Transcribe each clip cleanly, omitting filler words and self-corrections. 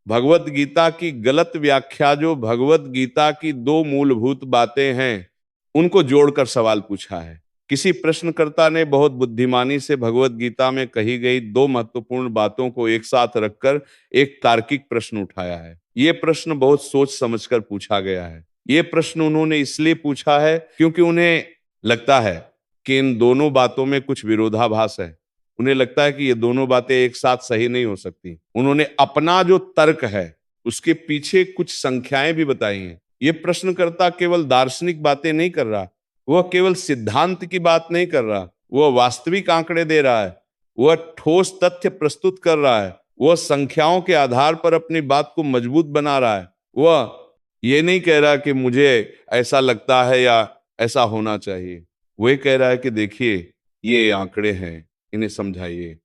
भगवत गीता की गलत व्याख्या, जो भगवत गीता की दो मूलभूत बातें हैं, उनको जोड़कर सवाल पूछा है। किसी प्रश्नकर्ता ने बहुत बुद्धिमानी से भगवत गीता में कही गई दो महत्वपूर्ण बातों को एक साथ रखकर एक तार्किक प्रश्न उठाया है। ये प्रश्न बहुत सोच समझकर पूछा गया है। ये प्रश्न उन्होंने इसलिए पूछा है क्योंकि उन्हें लगता है कि इन दोनों बातों में कुछ विरोधाभास है। उन्हें लगता है कि ये दोनों बातें एक साथ सही नहीं हो सकती। उन्होंने अपना जो तर्क है उसके पीछे कुछ संख्याएं भी बताई हैं। ये प्रश्नकर्ता केवल दार्शनिक बातें नहीं कर रहा, वह केवल सिद्धांत की बात नहीं कर रहा, वह वास्तविक आंकड़े दे रहा है, वह ठोस तथ्य प्रस्तुत कर रहा है, वह संख्याओं के आधार पर अपनी बात को मजबूत बना रहा है। वह ये नहीं कह रहा कि मुझे ऐसा लगता है या ऐसा होना चाहिए। वह कह रहा है कि देखिए, ये आंकड़े हैं, इन्हें समझाइए।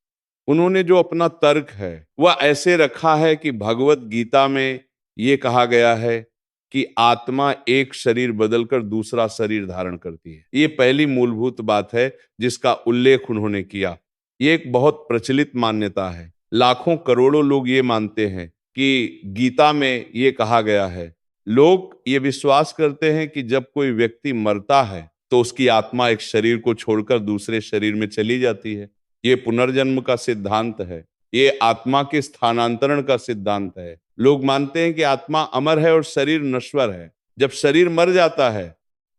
उन्होंने जो अपना तर्क है वह ऐसे रखा है कि भगवत गीता में यह कहा गया है कि आत्मा एक शरीर बदलकर दूसरा शरीर धारण करती है। ये पहली मूलभूत बात है जिसका उल्लेख उन्होंने किया। ये एक बहुत प्रचलित मान्यता है। लाखों करोड़ों लोग ये मानते हैं कि गीता में ये कहा गया है। लोग ये विश्वास करते हैं कि जब कोई व्यक्ति मरता है तो उसकी आत्मा एक शरीर को छोड़कर दूसरे शरीर में चली जाती है। ये पुनर्जन्म का सिद्धांत है। ये आत्मा के स्थानांतरण का सिद्धांत है। लोग मानते हैं कि आत्मा अमर है और शरीर नश्वर है। जब शरीर मर जाता है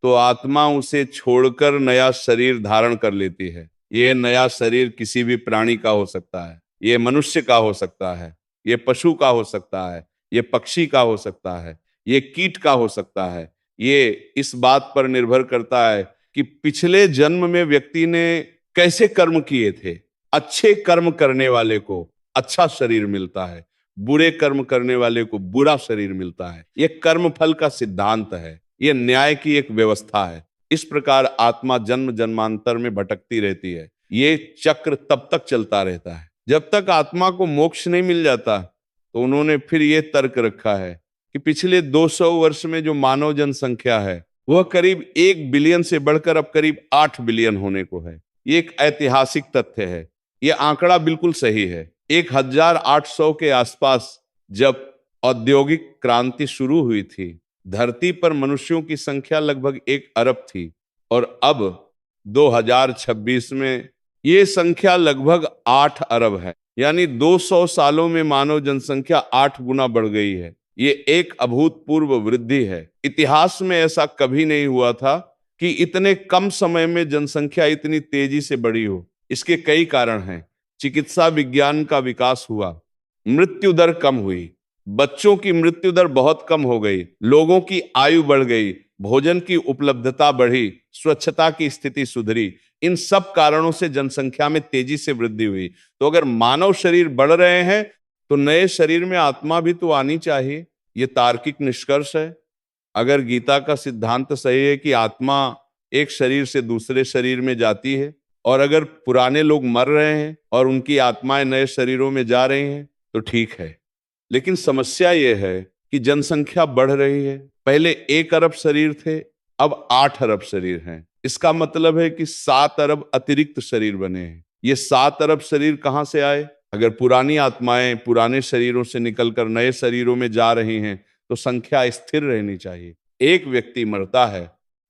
तो आत्मा उसे छोड़कर नया शरीर धारण कर लेती है। ये नया शरीर किसी भी प्राणी का हो सकता है, ये मनुष्य का हो सकता है, ये पशु का हो सकता है, ये पक्षी का हो सकता है, ये कीट का हो सकता है। ये इस बात पर निर्भर करता है कि पिछले जन्म में व्यक्ति ने कैसे कर्म किए थे। अच्छे कर्म करने वाले को अच्छा शरीर मिलता है, बुरे कर्म करने वाले को बुरा शरीर मिलता है। यह कर्म फल का सिद्धांत है, यह न्याय की एक व्यवस्था है। इस प्रकार आत्मा जन्म जन्मांतर में भटकती रहती है। ये चक्र तब तक चलता रहता है जब तक आत्मा को मोक्ष नहीं मिल जाता। तो उन्होंने फिर ये तर्क रखा है कि पिछले 200 वर्ष में जो मानव जनसंख्या है वह करीब 1 बिलियन से बढ़कर अब करीब 8 बिलियन होने को है। ये एक ऐतिहासिक तथ्य है। यह आंकड़ा बिल्कुल सही है। 1800 के आसपास जब औद्योगिक क्रांति शुरू हुई थी, धरती पर मनुष्यों की संख्या लगभग 1 अरब थी और अब 2026 में ये संख्या लगभग 8 अरब है। यानी 200 सालों में मानव जनसंख्या 8 गुना बढ़ गई है। ये एक अभूतपूर्व वृद्धि है। इतिहास में ऐसा कभी नहीं हुआ था कि इतने कम समय में जनसंख्या इतनी तेजी से बढ़ी हो। इसके कई कारण हैं। चिकित्सा विज्ञान का विकास हुआ, मृत्यु दर कम हुई, बच्चों की मृत्यु दर बहुत कम हो गई, लोगों की आयु बढ़ गई, भोजन की उपलब्धता बढ़ी, स्वच्छता की स्थिति सुधरी। इन सब कारणों से जनसंख्या में तेजी से वृद्धि हुई। तो अगर मानव शरीर बढ़ रहे हैं तो नए शरीर में आत्मा भी तो आनी चाहिए। ये तार्किक निष्कर्ष है। अगर गीता का सिद्धांत सही है कि आत्मा एक शरीर से दूसरे शरीर में जाती है, और अगर पुराने लोग मर रहे हैं और उनकी आत्माएं नए शरीरों में जा रही हैं तो ठीक है। लेकिन समस्या यह है कि जनसंख्या बढ़ रही है। पहले 1 अरब शरीर थे, अब 8 अरब शरीर हैं। इसका मतलब है कि 7 अरब अतिरिक्त शरीर बने हैं। ये 7 अरब शरीर कहां से आए? अगर पुरानी आत्माएं पुराने शरीरों से निकलकर नए शरीरों में जा रही हैं तो संख्या स्थिर रहनी चाहिए। एक व्यक्ति मरता है,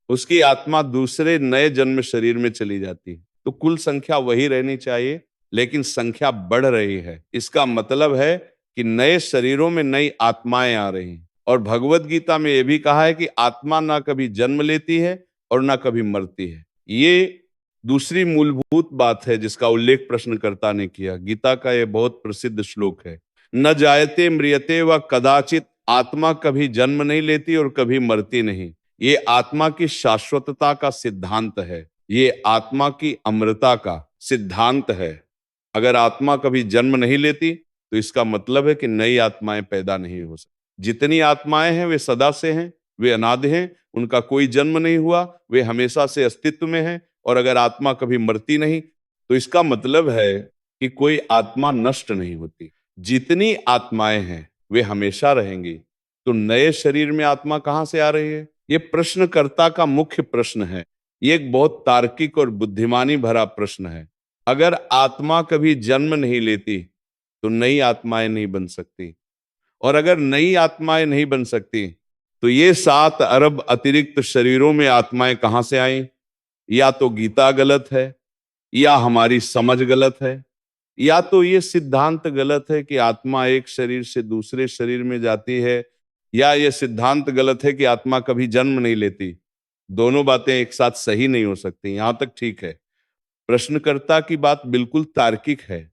उसकी आत्मा दूसरे नए जन्म शरीर में चली जाती है, तो कुल संख्या वही रहनी चाहिए, लेकिन संख्या बढ़ रही है। इसका मतलब है कि नए शरीरों में नई आत्माएं आ रही हैं। और भगवत गीता में यह भी कहा है कि आत्मा ना कभी जन्म लेती है और ना कभी मरती है। ये दूसरी मूलभूत बात है जिसका उल्लेख प्रश्नकर्ता ने किया। गीता का यह बहुत प्रसिद्ध श्लोक है, न जायते म्रियते व कदाचित। आत्मा कभी जन्म नहीं लेती और कभी मरती नहीं। ये आत्मा की शाश्वतता का सिद्धांत है। ये आत्मा की अमरता का सिद्धांत है। अगर आत्मा कभी जन्म नहीं लेती तो इसका मतलब है कि नई आत्माएं पैदा नहीं हो सकती। जितनी आत्माएं हैं वे सदा से हैं, वे अनादि हैं, उनका कोई जन्म नहीं हुआ, वे हमेशा से अस्तित्व में हैं। और अगर आत्मा कभी मरती नहीं तो इसका मतलब है कि कोई आत्मा नष्ट नहीं होती। जितनी आत्माएं हैं वे हमेशा रहेंगी। तो नए शरीर में आत्मा कहां से आ रही है? ये प्रश्नकर्ता का मुख्य प्रश्न है। ये एक बहुत तार्किक और बुद्धिमानी भरा प्रश्न है। अगर आत्मा कभी जन्म नहीं लेती तो नई आत्माएं नहीं बन सकती। और अगर नई आत्माएं नहीं बन सकती तो ये 7 अरब अतिरिक्त शरीरों में आत्माएं कहां से आई? या तो गीता गलत है, या हमारी समझ गलत है, या तो ये सिद्धांत गलत है कि आत्मा एक शरीर से दूसरे शरीर में जाती है, या ये सिद्धांत गलत है कि आत्मा कभी जन्म नहीं लेती। दोनों बातें एक साथ सही नहीं हो सकती। यहां तक ठीक है। प्रश्नकर्ता की बात बिल्कुल तार्किक है।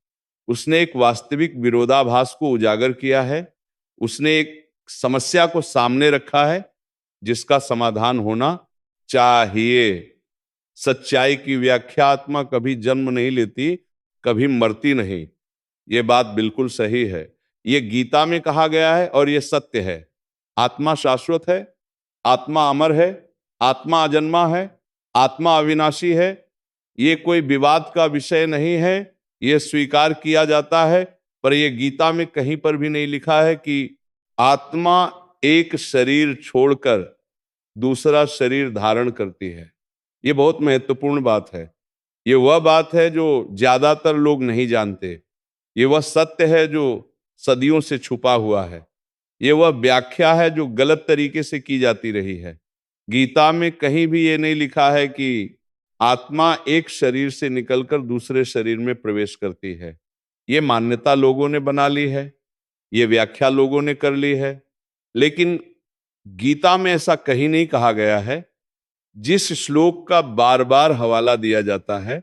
उसने एक वास्तविक विरोधाभास को उजागर किया है। उसने एक समस्या को सामने रखा है जिसका समाधान होना चाहिए। सच्चाई की व्याख्या आत्मा कभी जन्म नहीं लेती, कभी मरती नहीं। ये बात बिल्कुल सही है। ये गीता में कहा गया है और ये सत्य है। आत्मा शाश्वत है, आत्मा अमर है, आत्मा अजन्मा है, आत्मा अविनाशी है। ये कोई विवाद का विषय नहीं है, ये स्वीकार किया जाता है। पर ये गीता में कहीं पर भी नहीं लिखा है कि आत्मा एक शरीर छोड़कर दूसरा शरीर धारण करती है। ये बहुत महत्वपूर्ण बात है। ये वह बात है जो ज्यादातर लोग नहीं जानते। ये वह सत्य है जो सदियों से छुपा हुआ है। ये वह व्याख्या है जो गलत तरीके से की जाती रही है। गीता में कहीं भी ये नहीं लिखा है कि आत्मा एक शरीर से निकलकर दूसरे शरीर में प्रवेश करती है। ये मान्यता लोगों ने बना ली है, ये व्याख्या लोगों ने कर ली है, लेकिन गीता में ऐसा कहीं नहीं कहा गया है। जिस श्लोक का बार बार हवाला दिया जाता है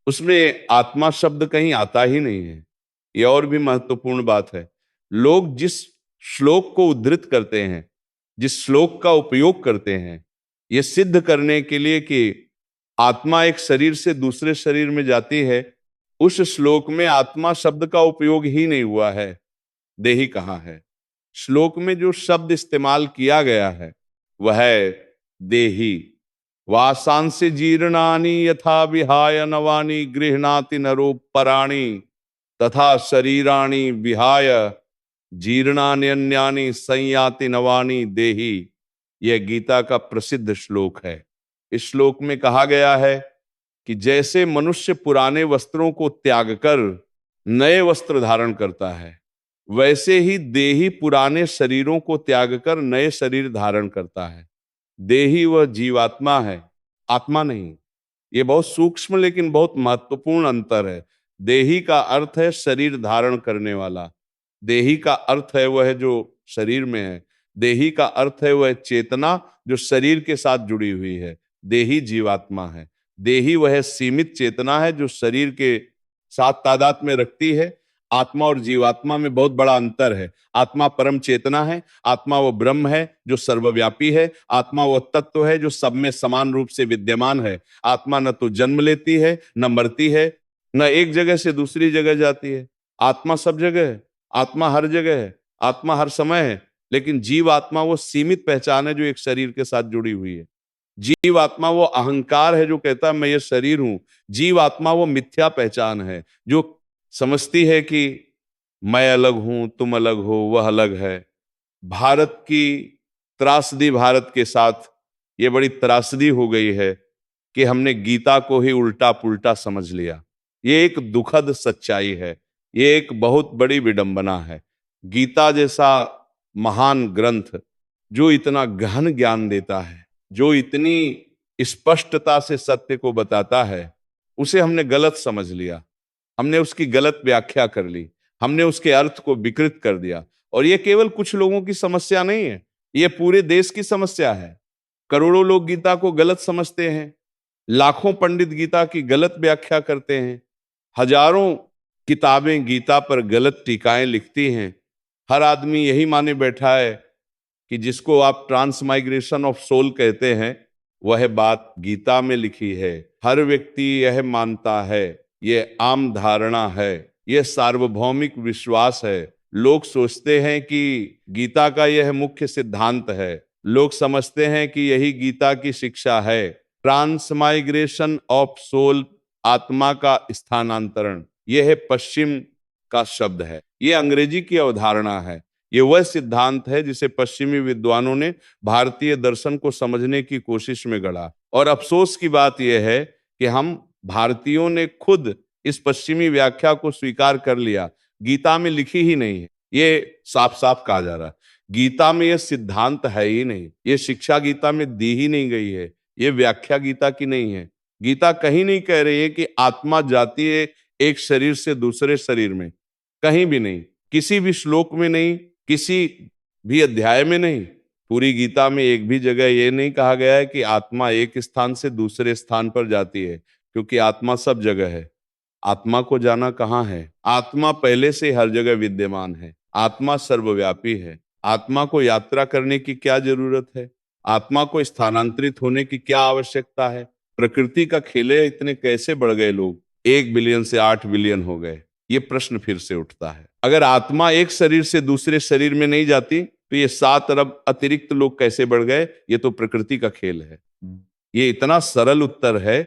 उसमें आत्मा शब्द कहीं आता ही नहीं है। यह और भी महत्वपूर्ण बात है। लोग जिस श्लोक को उद्धृत करते हैं, जिस श्लोक का उपयोग करते हैं, यह सिद्ध करने के लिए कि आत्मा एक शरीर से दूसरे शरीर में जाती है, उस श्लोक में आत्मा शब्द का उपयोग ही नहीं हुआ है, देही कहा है। श्लोक में जो शब्द इस्तेमाल किया गया है वह है देही। वासांसि जीर्णानि यथा विहाय नवानि गृह्णाति नरो पराणि तथा शरीराणि विहाय जीर्णानि अन्यानि संयाति नवानि देहि। यह गीता का प्रसिद्ध श्लोक है। इस श्लोक में कहा गया है कि जैसे मनुष्य पुराने वस्त्रों को त्याग कर नए वस्त्र धारण करता है, वैसे ही देही पुराने शरीरों को त्याग कर नए शरीर धारण करता है। देही वह जीवात्मा है, आत्मा नहीं। ये बहुत सूक्ष्म लेकिन बहुत महत्वपूर्ण अंतर है। देही का अर्थ है शरीर धारण करने वाला। देही का अर्थ है वह जो शरीर में है। देही का अर्थ है वह चेतना जो शरीर के साथ जुड़ी हुई है। देही जीवात्मा है। देही वह सीमित चेतना है जो शरीर के साथ तादाद में रखती है। आत्मा और जीवात्मा में बहुत बड़ा अंतर है। आत्मा परम चेतना है, आत्मा वो ब्रह्म है जो सर्वव्यापी है, आत्मा वो तत्व है जो सब में समान रूप से विद्यमान है। आत्मा न तो जन्म लेती है, न मरती है, न एक जगह से दूसरी जगह जाती है। आत्मा सब जगह है, आत्मा हर जगह है, आत्मा हर समय है। लेकिन जीव आत्मा वो सीमित पहचान है जो एक शरीर के साथ जुड़ी हुई है। जीव आत्मा वो अहंकार है जो कहता है मैं ये शरीर हूं। जीव आत्मा वो मिथ्या पहचान है जो समझती है कि मैं अलग हूं, तुम अलग हो, वह अलग है। भारत की त्रासदी, भारत के साथ ये बड़ी त्रासदी हो गई है कि हमने गीता को ही उल्टा पुल्टा समझ लिया। ये एक दुखद सच्चाई है, ये एक बहुत बड़ी विडंबना है। गीता जैसा महान ग्रंथ जो इतना गहन ज्ञान देता है, जो इतनी स्पष्टता से सत्य को बताता है, उसे हमने गलत समझ लिया। हमने उसकी गलत व्याख्या कर ली, हमने उसके अर्थ को विकृत कर दिया। और ये केवल कुछ लोगों की समस्या नहीं है, ये पूरे देश की समस्या है। करोड़ों लोग गीता को गलत समझते हैं, लाखों पंडित गीता की गलत व्याख्या करते हैं, हजारों किताबें गीता पर गलत टीकाएं लिखती हैं। हर आदमी यही माने बैठा है कि जिसको आप ट्रांसमाइग्रेशन ऑफ सोल कहते हैं, वह बात गीता में लिखी है। हर व्यक्ति यह मानता है, यह आम धारणा है, यह सार्वभौमिक विश्वास है। लोग सोचते हैं कि गीता का यह मुख्य सिद्धांत है। लोग समझते हैं कि यही गीता की शिक्षा है। ट्रांसमाइग्रेशन ऑफ सोल, आत्मा का स्थानांतरण, यह है पश्चिम का शब्द है, यह अंग्रेजी की अवधारणा है। ये वह सिद्धांत है जिसे पश्चिमी विद्वानों ने भारतीय दर्शन को समझने की कोशिश में गढ़ा। और अफसोस की बात यह है कि हम भारतीयों ने खुद इस पश्चिमी व्याख्या को स्वीकार कर लिया, गीता में लिखी ही नहीं है। ये साफ साफ कहा जा रहा है। गीता में ये सिद्धांत है ही नहीं, ये शिक्षा गीता में दी ही नहीं गई है, ये व्याख्या गीता की नहीं है। गीता कहीं नहीं कह रही है कि आत्मा जाती है एक शरीर से दूसरे शरीर में, कहीं भी नहीं, किसी भी श्लोक में नहीं, किसी भी अध्याय में नहीं। पूरी गीता में एक भी जगह ये नहीं कहा गया है कि आत्मा एक स्थान से दूसरे स्थान पर जाती है, क्योंकि आत्मा सब जगह है। आत्मा को जाना कहाँ है? आत्मा पहले से हर जगह विद्यमान है, आत्मा सर्वव्यापी है। आत्मा को यात्रा करने की क्या जरूरत है? आत्मा को स्थानांतरित होने की क्या आवश्यकता है? प्रकृति का खेल है, इतने कैसे बढ़ गए लोग, 1 बिलियन से 8 बिलियन हो गए। ये प्रश्न फिर से उठता है, अगर आत्मा एक शरीर से दूसरे शरीर में नहीं जाती तो ये 7 अरब अतिरिक्त लोग कैसे बढ़ गए? ये तो प्रकृति का खेल है। ये इतना सरल उत्तर है,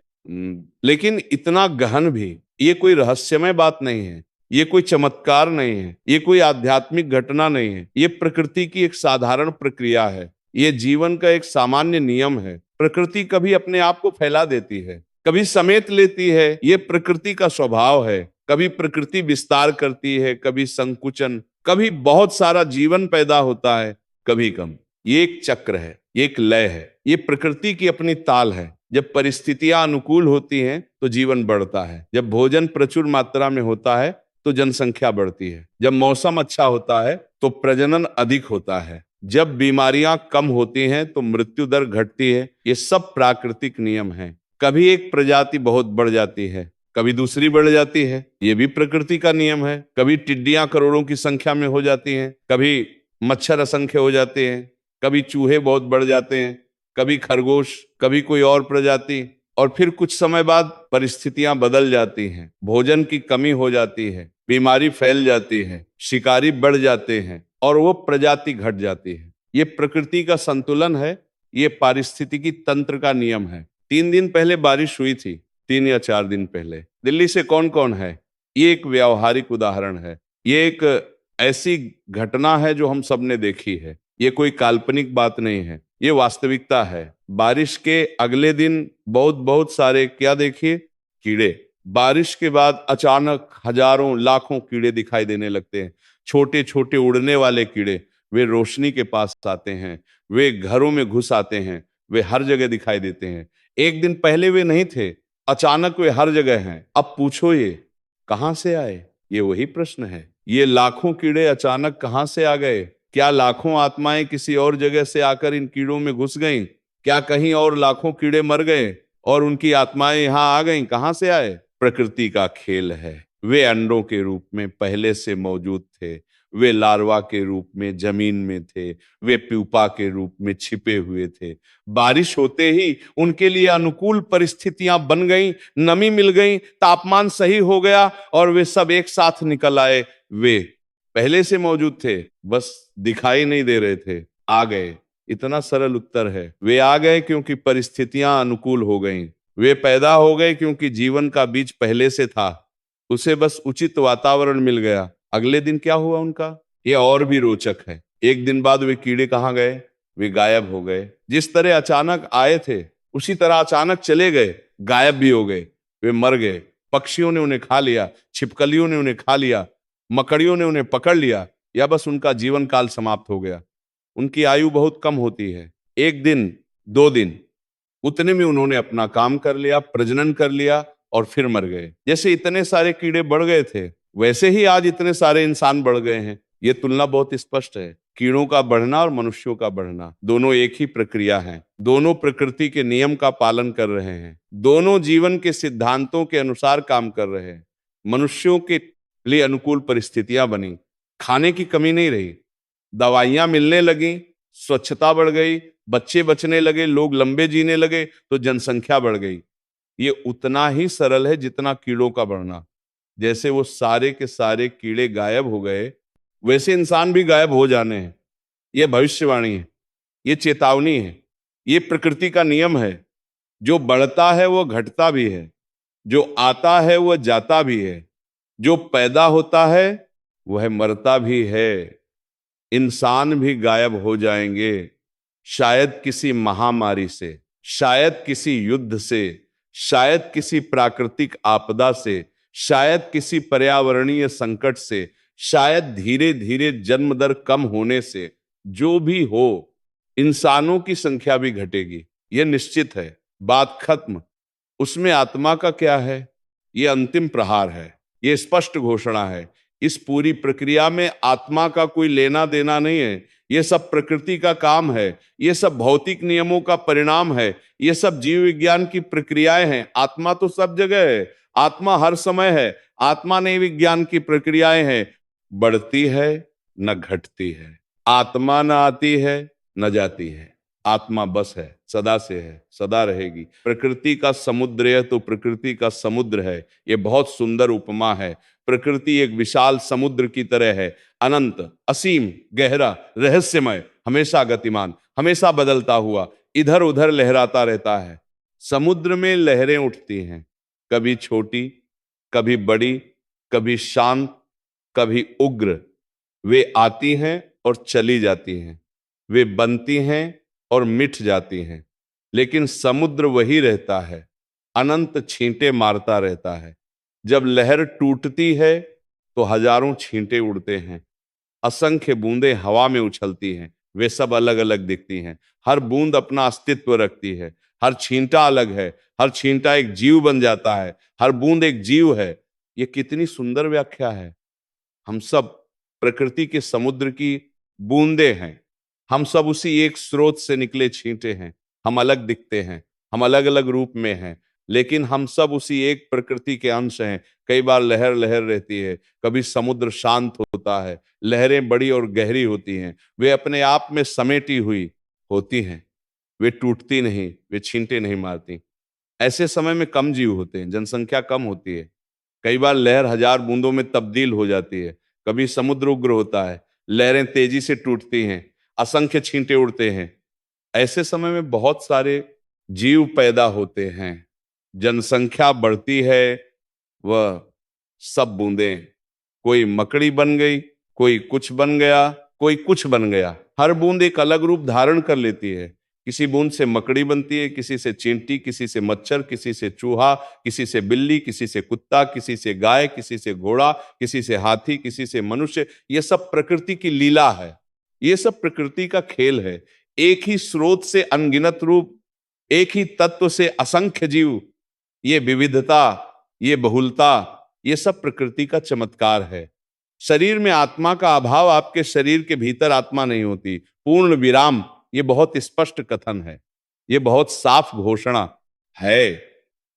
लेकिन इतना गहन भी। ये कोई रहस्यमय बात नहीं है, ये कोई चमत्कार नहीं है, ये कोई आध्यात्मिक घटना नहीं है, ये प्रकृति की एक साधारण प्रक्रिया है, ये जीवन का एक सामान्य नियम है। प्रकृति कभी अपने आप को फैला देती है, कभी समेट लेती है, ये प्रकृति का स्वभाव है। कभी प्रकृति विस्तार करती है, कभी संकुचन, कभी बहुत सारा जीवन पैदा होता है, कभी कम। ये एक चक्र है, ये एक लय है, ये प्रकृति की अपनी ताल है। जब परिस्थितियां अनुकूल होती हैं तो जीवन बढ़ता है, जब भोजन प्रचुर मात्रा में होता है तो जनसंख्या बढ़ती है, जब मौसम अच्छा होता है तो प्रजनन अधिक होता है, जब बीमारियां कम होती हैं तो मृत्यु दर घटती है। ये सब प्राकृतिक नियम हैं। कभी एक प्रजाति बहुत बढ़ जाती है, कभी दूसरी बढ़ जाती है, ये भी प्रकृति का नियम है। कभी टिड्डियां करोड़ों की संख्या में हो जाती हैं, कभी मच्छर असंख्य हो जाते हैं, कभी चूहे बहुत बढ़ जाते हैं, कभी खरगोश, कभी कोई और प्रजाति, और फिर कुछ समय बाद परिस्थितियां बदल जाती हैं, भोजन की कमी हो जाती है, बीमारी फैल जाती है, शिकारी बढ़ जाते हैं और वो प्रजाति घट जाती है। ये प्रकृति का संतुलन है, ये पारिस्थितिकी तंत्र का नियम है। 3 दिन पहले बारिश हुई थी, 3 या 4 दिन पहले। दिल्ली से कौन कौन है? ये एक व्यावहारिक उदाहरण है, ये एक ऐसी घटना है जो हम सबने देखी है। ये कोई काल्पनिक बात नहीं है, ये वास्तविकता है। बारिश के अगले दिन बहुत बहुत सारे क्या देखिए, कीड़े। बारिश के बाद अचानक हजारों लाखों कीड़े दिखाई देने लगते हैं, छोटे छोटे उड़ने वाले कीड़े। वे रोशनी के पास आते हैं, वे घरों में घुस आते हैं, वे हर जगह दिखाई देते हैं। एक दिन पहले वे नहीं थे, अचानक वे हर जगह हैं। अब पूछो ये कहां से आए? ये वही प्रश्न है, ये लाखों कीड़े अचानक कहां से आ गए? क्या लाखों आत्माएं किसी और जगह से आकर इन कीड़ों में घुस गईं? क्या कहीं और लाखों कीड़े मर गए और उनकी आत्माएं यहां आ गईं? कहां से आए? प्रकृति का खेल है। वे अंडों के रूप में पहले से मौजूद थे, वे लार्वा के रूप में जमीन में थे, वे प्यूपा के रूप में छिपे हुए थे। बारिश होते ही उनके लिए अनुकूल परिस्थितियां बन गईं, नमी मिल गई, तापमान सही हो गया और वे सब एक साथ निकल आए। वे पहले से मौजूद थे, बस दिखाई नहीं दे रहे थे, आ गए। इतना सरल उत्तर है। वे आ गए क्योंकि परिस्थितियां अनुकूल हो गईं। वे पैदा हो गए क्योंकि जीवन का बीज पहले से था, उसे बस उचित वातावरण मिल गया। अगले दिन क्या हुआ उनका, ये और भी रोचक है। एक दिन बाद वे कीड़े कहाँ गए? वे गायब हो गए। जिस तरह अचानक आए थे उसी तरह अचानक चले गए, गायब भी हो गए। वे मर गए, पक्षियों ने उन्हें खा लिया, छिपकलियों ने उन्हें खा लिया, मकड़ियों ने उन्हें पकड़ लिया, या बस उनका जीवन काल समाप्त हो गया। उनकी आयु बहुत कम होती है, 1 दिन 2 दिन, उतने में उन्होंने अपना काम कर लिया, प्रजनन कर लिया और फिर मर गए। जैसे इतने सारे कीड़े बढ़ गए थे, वैसे ही आज इतने सारे इंसान बढ़ गए हैं। ये तुलना बहुत स्पष्ट है। कीड़ों का बढ़ना और मनुष्यों का बढ़ना दोनों एक ही प्रक्रिया है, दोनों प्रकृति के नियम का पालन कर रहे हैं, दोनों जीवन के सिद्धांतों के अनुसार काम कर रहे हैं। मनुष्यों के लिए अनुकूल परिस्थितियां बनी, खाने की कमी नहीं रही, दवाइयां मिलने लगी, स्वच्छता बढ़ गई, बच्चे बचने लगे, लोग लंबे जीने लगे, तो जनसंख्या बढ़ गई। ये उतना ही सरल है जितना कीड़ों का बढ़ना। जैसे वो सारे के सारे कीड़े गायब हो गए, वैसे इंसान भी गायब हो जाने हैं। ये भविष्यवाणी है, ये चेतावनी है, ये प्रकृति का नियम है। जो बढ़ता है वो घटता भी है, जो आता है वो जाता भी है, जो पैदा होता है वह मरता भी है। इंसान भी गायब हो जाएंगे, शायद किसी महामारी से, शायद किसी युद्ध से, शायद किसी प्राकृतिक आपदा से, शायद किसी पर्यावरणीय संकट से, शायद धीरे धीरे जन्म दर कम होने से जो भी हो, इंसानों की संख्या भी घटेगी, यह निश्चित है। बात खत्म। उसमें आत्मा का क्या है? ये अंतिम प्रहार है, ये स्पष्ट घोषणा है। इस पूरी प्रक्रिया में आत्मा का कोई लेना देना नहीं है। ये सब प्रकृति का काम है, ये सब भौतिक नियमों का परिणाम है, ये सब जीव विज्ञान की प्रक्रियाएं हैं। आत्मा तो सब जगह है, आत्मा हर समय है। आत्मा नहीं विज्ञान की प्रक्रियाएं हैं। बढ़ती है न घटती है, आत्मा न आती है न जाती है। आत्मा बस है, सदा से है, सदा रहेगी। प्रकृति का समुद्र है तो प्रकृति का समुद्र है। ये बहुत सुंदर उपमा है। प्रकृति एक विशाल समुद्र की तरह है, अनंत, असीम, गहरा, रहस्यमय, हमेशा गतिमान, हमेशा बदलता हुआ, इधर उधर लहराता रहता है। समुद्र में लहरें उठती हैं, कभी छोटी, कभी बड़ी, कभी शांत, कभी उग्र। वे आती हैं और चली जाती हैं, वे बनती हैं और मिट जाती हैं, लेकिन समुद्र वही रहता है, अनंत छींटे मारता रहता है। जब लहर टूटती है तो हजारों छींटे उड़ते हैं, असंख्य बूंदें हवा में उछलती हैं। वे सब अलग अलग दिखती हैं, हर बूंद अपना अस्तित्व रखती है, हर छींटा अलग है, हर छींटा एक जीव बन जाता है, हर बूंद एक जीव है। ये कितनी सुंदर व्याख्या है। हम सब प्रकृति के समुद्र की बूंदें हैं, हम सब उसी एक स्रोत से निकले छींटे हैं। हम अलग दिखते हैं, हम अलग अलग रूप में हैं, लेकिन हम सब उसी एक प्रकृति के अंश हैं। कई बार लहर लहर रहती है, कभी समुद्र शांत होता है, लहरें बड़ी और गहरी होती हैं, वे अपने आप में समेटी हुई होती हैं, वे टूटती नहीं, वे छींटे नहीं मारती। ऐसे समय में कम जीव होते हैं, जनसंख्या कम होती है। कई बार लहर हजार बूंदों में तब्दील हो जाती है, कभी समुद्र उग्र होता है, लहरें तेजी से टूटती हैं, असंख्य छींटे उड़ते हैं। ऐसे समय में बहुत सारे जीव पैदा होते हैं, जनसंख्या बढ़ती है। वह सब बूंदें, कोई मकड़ी बन गई, कोई कुछ बन गया, कोई कुछ बन गया। हर बूंद एक अलग रूप धारण कर लेती है। किसी बूंद से मकड़ी बनती है, किसी से चींटी, किसी से मच्छर, किसी से चूहा, किसी से बिल्ली, किसी से कुत्ता, किसी से गाय, किसी से घोड़ा, किसी से हाथी, किसी से मनुष्य। ये सब प्रकृति की लीला है, ये सब प्रकृति का खेल है। एक ही स्रोत से अनगिनत रूप, एक ही तत्व से असंख्य जीव। ये विविधता, ये बहुलता, ये सब प्रकृति का चमत्कार है। शरीर में आत्मा का अभाव, आपके शरीर के भीतर आत्मा नहीं होती। पूर्ण विराम, ये बहुत स्पष्ट कथन है, ये बहुत साफ घोषणा है।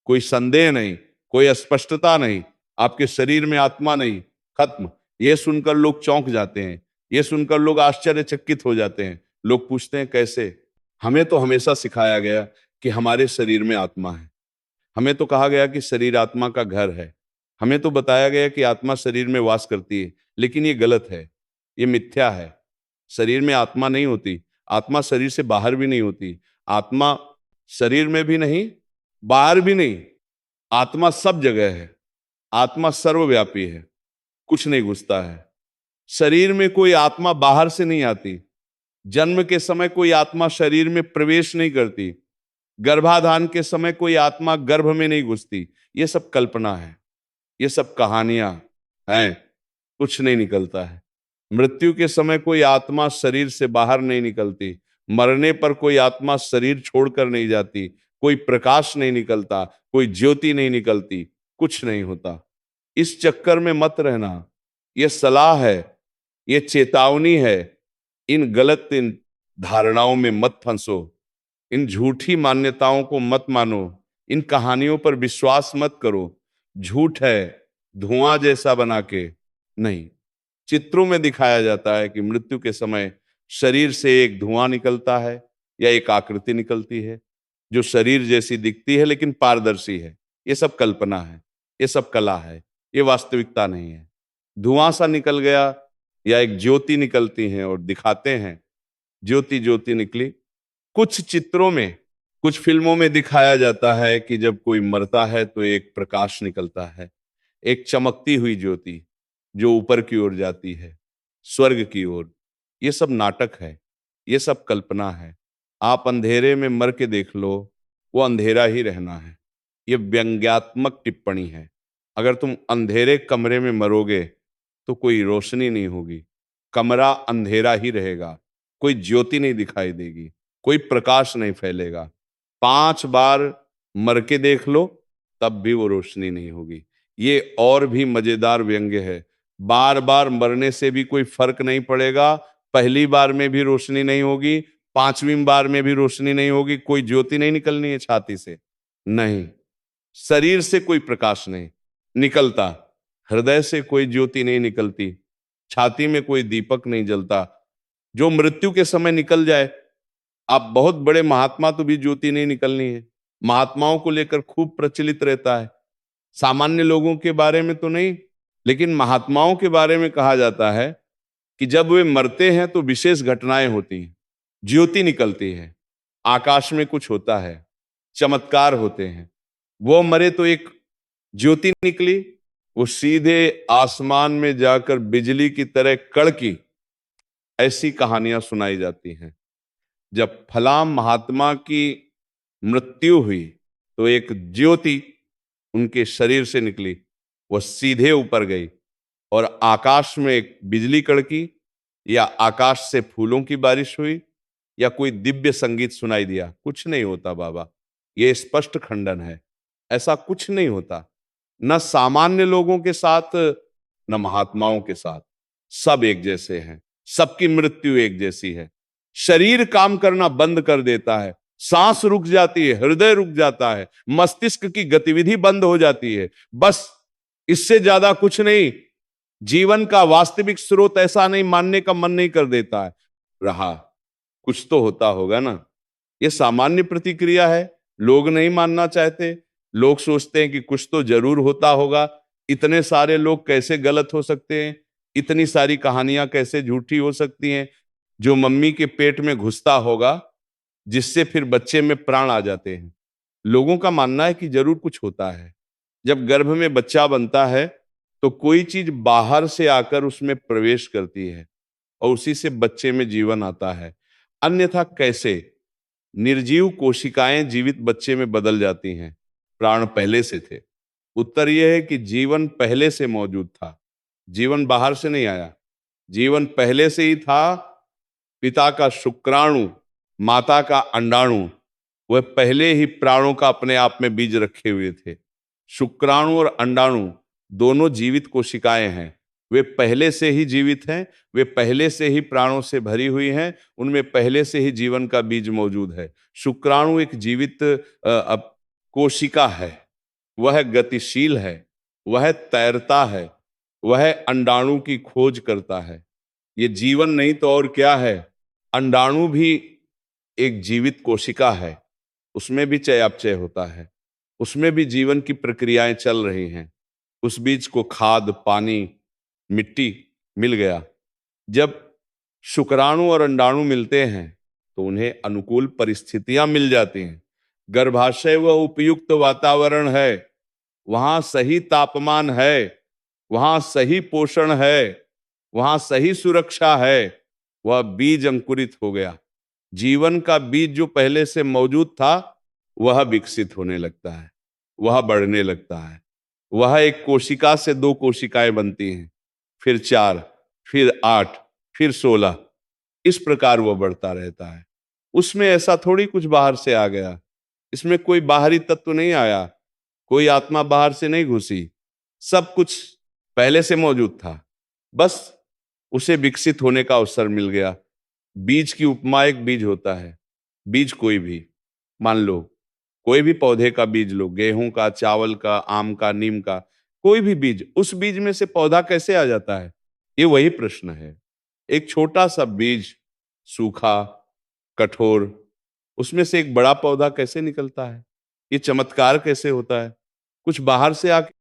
कोई संदेह नहीं, कोई अस्पष्टता नहीं। आपके शरीर में आत्मा नहीं, खत्म। ये सुनकर लोग चौंक जाते हैं, ये सुनकर लोग आश्चर्यचकित हो जाते हैं। लोग पूछते हैं कैसे? हमें तो हमेशा सिखाया गया कि हमारे शरीर में आत्मा है। हमें तो कहा गया कि शरीर आत्मा का घर है। हमें तो बताया गया कि आत्मा शरीर में वास करती है, लेकिन ये गलत है, ये मिथ्या है। शरीर में आत्मा नहीं होती, आत्मा शरीर से बाहर भी नहीं होती। आत्मा शरीर में भी नहीं, बाहर भी नहीं। आत्मा सब जगह है, आत्मा सर्वव्यापी है, कुछ नहीं घुसता है। शरीर में कोई आत्मा बाहर से नहीं आती। जन्म के समय कोई आत्मा शरीर में प्रवेश नहीं करती। गर्भाधान के समय कोई आत्मा गर्भ में नहीं घुसती। ये सब कल्पना है, ये सब कहानियां हैं, कुछ नहीं निकलता है। मृत्यु के समय कोई आत्मा शरीर से बाहर नहीं निकलती। मरने पर कोई आत्मा शरीर छोड़कर नहीं जाती। कोई प्रकाश नहीं निकलता, कोई ज्योति नहीं निकलती, कुछ नहीं होता। इस चक्कर में मत रहना। यह सलाह है, यह चेतावनी है। इन धारणाओं में मत फंसो, इन झूठी मान्यताओं को मत मानो, इन कहानियों पर विश्वास मत करो। झूठ है, धुआं जैसा बना के नहीं। चित्रों में दिखाया जाता है कि मृत्यु के समय शरीर से एक धुआं निकलता है या एक आकृति निकलती है जो शरीर जैसी दिखती है लेकिन पारदर्शी है। ये सब कल्पना है, ये सब कला है, ये वास्तविकता नहीं है। धुआं सा निकल गया या एक ज्योति निकलती है और दिखाते हैं ज्योति ज्योति निकली। कुछ चित्रों में, कुछ फिल्मों में दिखाया जाता है कि जब कोई मरता है तो एक प्रकाश निकलता है, एक चमकती हुई ज्योति जो ऊपर की ओर जाती है, स्वर्ग की ओर। ये सब नाटक है, ये सब कल्पना है। आप अंधेरे में मर के देख लो, वो अंधेरा ही रहना है। ये व्यंग्यात्मक टिप्पणी है। अगर तुम अंधेरे कमरे में मरोगे तो कोई रोशनी नहीं होगी, कमरा अंधेरा ही रहेगा, कोई ज्योति नहीं दिखाई देगी, कोई प्रकाश नहीं फैलेगा। 5 बार मर के देख लो, तब भी वो रोशनी नहीं होगी। ये और भी मजेदार व्यंग्य है। बार बार मरने से भी कोई फर्क नहीं पड़ेगा, पहली बार में भी रोशनी नहीं होगी, 5वीं बार में भी रोशनी नहीं होगी, कोई ज्योति नहीं निकलनी है छाती से, नहीं, शरीर से कोई प्रकाश नहीं निकलता, हृदय से कोई ज्योति नहीं निकलती, छाती में कोई दीपक नहीं जलता। जो मृत्यु के समय निकल जाए, आप बहुत बड़े महात्मा तो भी ज्योति नहीं निकलनी है। महात्माओं को लेकर खूब प्रचलित रहता है, सामान्य लोगों के बारे में तो नहीं, लेकिन महात्माओं के बारे में कहा जाता है कि जब वे मरते हैं तो विशेष घटनाएं होती हैं, ज्योति निकलती है, आकाश में कुछ होता है, चमत्कार होते हैं। वो मरे तो एक ज्योति निकली, वो सीधे आसमान में जाकर बिजली की तरह कड़की, ऐसी कहानियां सुनाई जाती हैं। जब फला महात्मा की मृत्यु हुई तो एक ज्योति उनके शरीर से निकली, वह सीधे ऊपर गई और आकाश में एक बिजली कड़की, या आकाश से फूलों की बारिश हुई, या कोई दिव्य संगीत सुनाई दिया। कुछ नहीं होता बाबा, यह स्पष्ट खंडन है। ऐसा कुछ नहीं होता, न सामान्य लोगों के साथ न महात्माओं के साथ। सब एक जैसे हैं, सबकी मृत्यु एक जैसी है। शरीर काम करना बंद कर देता है, सांस रुक जाती है, हृदय रुक जाता है, मस्तिष्क की गतिविधि बंद हो जाती है, बस इससे ज्यादा कुछ नहीं। जीवन का वास्तविक स्रोत ऐसा नहीं, मानने का मन नहीं कर देता है। रहा कुछ तो होता होगा ना, ये सामान्य प्रतिक्रिया है। लोग नहीं मानना चाहते, लोग सोचते हैं कि कुछ तो जरूर होता होगा। इतने सारे लोग कैसे गलत हो सकते हैं, इतनी सारी कहानियां कैसे झूठी हो सकती हैं। जो मम्मी के पेट में घुसता होगा, जिससे फिर बच्चे में प्राण आ जाते हैं। लोगों का मानना है कि जरूर कुछ होता है। जब गर्भ में बच्चा बनता है तो कोई चीज बाहर से आकर उसमें प्रवेश करती है और उसी से बच्चे में जीवन आता है। अन्यथा कैसे? निर्जीव कोशिकाएं जीवित बच्चे में बदल जाती हैं, प्राण पहले से थे। उत्तर यह है कि जीवन पहले से मौजूद था, जीवन बाहर से नहीं आया, जीवन पहले से ही था। पिता का शुक्राणु, माता का अंडाणु, वह पहले ही प्राणों का अपने आप में बीज रखे हुए थे। शुक्राणु और अंडाणु दोनों जीवित कोशिकाएं हैं, वे पहले से ही जीवित हैं, वे पहले से ही प्राणों से भरी हुई हैं, उनमें पहले से ही जीवन का बीज मौजूद है। शुक्राणु एक जीवित कोशिका है, वह गतिशील है, वह तैरता है, वह अंडाणु की खोज करता है। ये जीवन नहीं तो और क्या है? अंडाणु भी एक जीवित कोशिका है, उसमें भी चयापचय होता है, उसमें भी जीवन की प्रक्रियाएं चल रही हैं। उस बीज को खाद, पानी, मिट्टी मिल गया। जब शुक्राणु और अंडाणु मिलते हैं तो उन्हें अनुकूल परिस्थितियां मिल जाती हैं। गर्भाशय वह उपयुक्त वातावरण है, वहां सही तापमान है, वहां सही पोषण है, वहां सही सुरक्षा है। वह बीज अंकुरित हो गया। जीवन का बीज जो पहले से मौजूद था वह विकसित होने लगता है, वह बढ़ने लगता है। वह एक कोशिका से 2 कोशिकाएं बनती हैं, फिर 4, फिर 8, फिर 16। इस प्रकार वह बढ़ता रहता है। उसमें ऐसा थोड़ी कुछ बाहर से आ गया, इसमें कोई बाहरी तत्व नहीं आया, कोई आत्मा बाहर से नहीं घुसी, सब कुछ पहले से मौजूद था, बस उसे विकसित होने का अवसर मिल गया। बीज की उपमा एक बीज होता है, बीज कोई भी, मान लो कोई भी पौधे का बीज लो, गेहूं का, चावल का, आम का, नीम का, कोई भी बीज, उस बीज में से पौधा कैसे आ जाता है? ये वही प्रश्न है। एक छोटा सा बीज, सूखा, कठोर, उसमें से एक बड़ा पौधा कैसे निकलता है? ये चमत्कार कैसे होता है? कुछ बाहर से आके